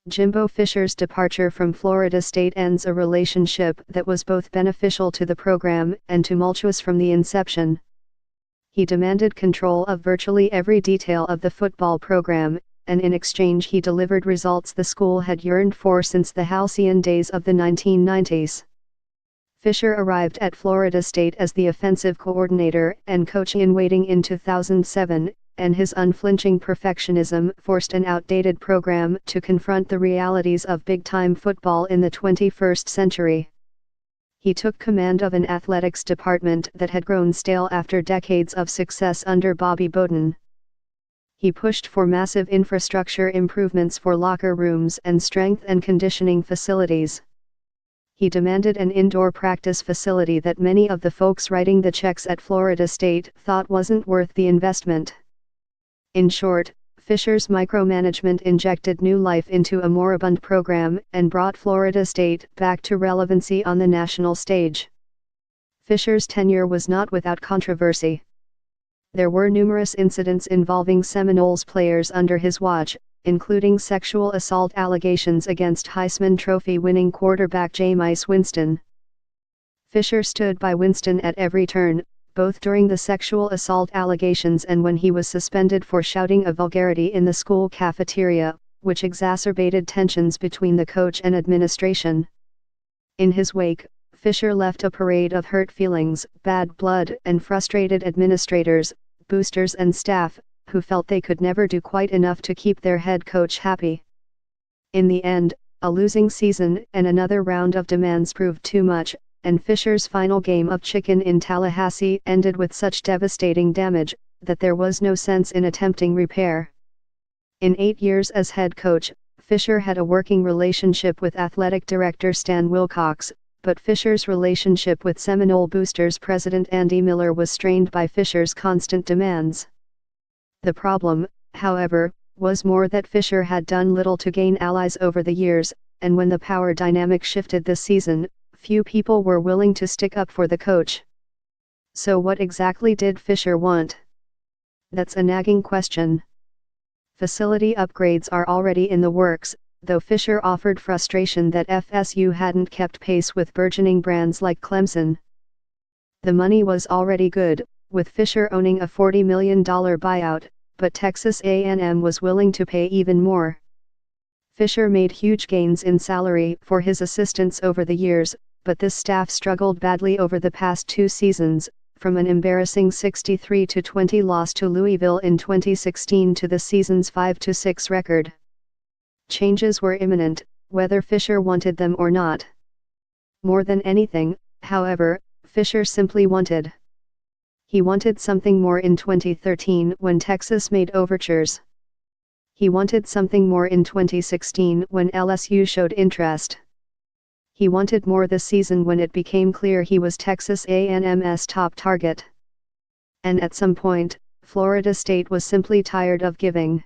Jimbo Fisher's departure from Florida State ends a relationship that was both beneficial to the program and tumultuous from the inception. He demanded control of virtually every detail of the football program, and in exchange he delivered results the school had yearned for since the halcyon days of the 1990s. Fisher arrived at Florida State as the offensive coordinator and coach-in-waiting in 2007, and his unflinching perfectionism forced an outdated program to confront the realities of big-time football in the 21st century. He took command of an athletics department that had grown stale after decades of success under Bobby Bowden. He pushed for massive infrastructure improvements for locker rooms and strength and conditioning facilities. He demanded an indoor practice facility that many of the folks writing the checks at Florida State thought wasn't worth the investment. In short, Fisher's micromanagement injected new life into a moribund program and brought Florida State back to relevancy on the national stage. Fisher's tenure was not without controversy. There were numerous incidents involving Seminoles players under his watch, including sexual assault allegations against Heisman Trophy-winning quarterback Jameis Winston. Fisher stood by Winston at every turn, both during the sexual assault allegations and when he was suspended for shouting a vulgarity in the school cafeteria, which exacerbated tensions between the coach and administration. In his wake, Fisher left a parade of hurt feelings, bad blood, and frustrated administrators, boosters and staff, who felt they could never do quite enough to keep their head coach happy. In the end, a losing season and another round of demands proved too much, and Fisher's final game of chicken in Tallahassee ended with such devastating damage that there was no sense in attempting repair. In 8 years as head coach, Fisher had a working relationship with athletic director Stan Wilcox, but Fisher's relationship with Seminole Boosters president Andy Miller was strained by Fisher's constant demands. The problem, however, was more that Fisher had done little to gain allies over the years, and when the power dynamic shifted this season, few people were willing to stick up for the coach. So what exactly did Fisher want? That's a nagging question. Facility upgrades are already in the works, though Fisher offered frustration that FSU hadn't kept pace with burgeoning brands like Clemson. The money was already good, with Fisher owning a $40 million buyout, but Texas A&M was willing to pay even more. Fisher made huge gains in salary for his assistants over the years, but this staff struggled badly over the past 2 seasons, from an embarrassing 63-20 loss to Louisville in 2016 to the season's 5-6 record. Changes were imminent, whether Fisher wanted them or not. More than anything, however, Fisher simply wanted. He wanted something more in 2013 when Texas made overtures. He wanted something more in 2016 when LSU showed interest. He wanted more this season when it became clear he was Texas A&M's top target. And at some point, Florida State was simply tired of giving.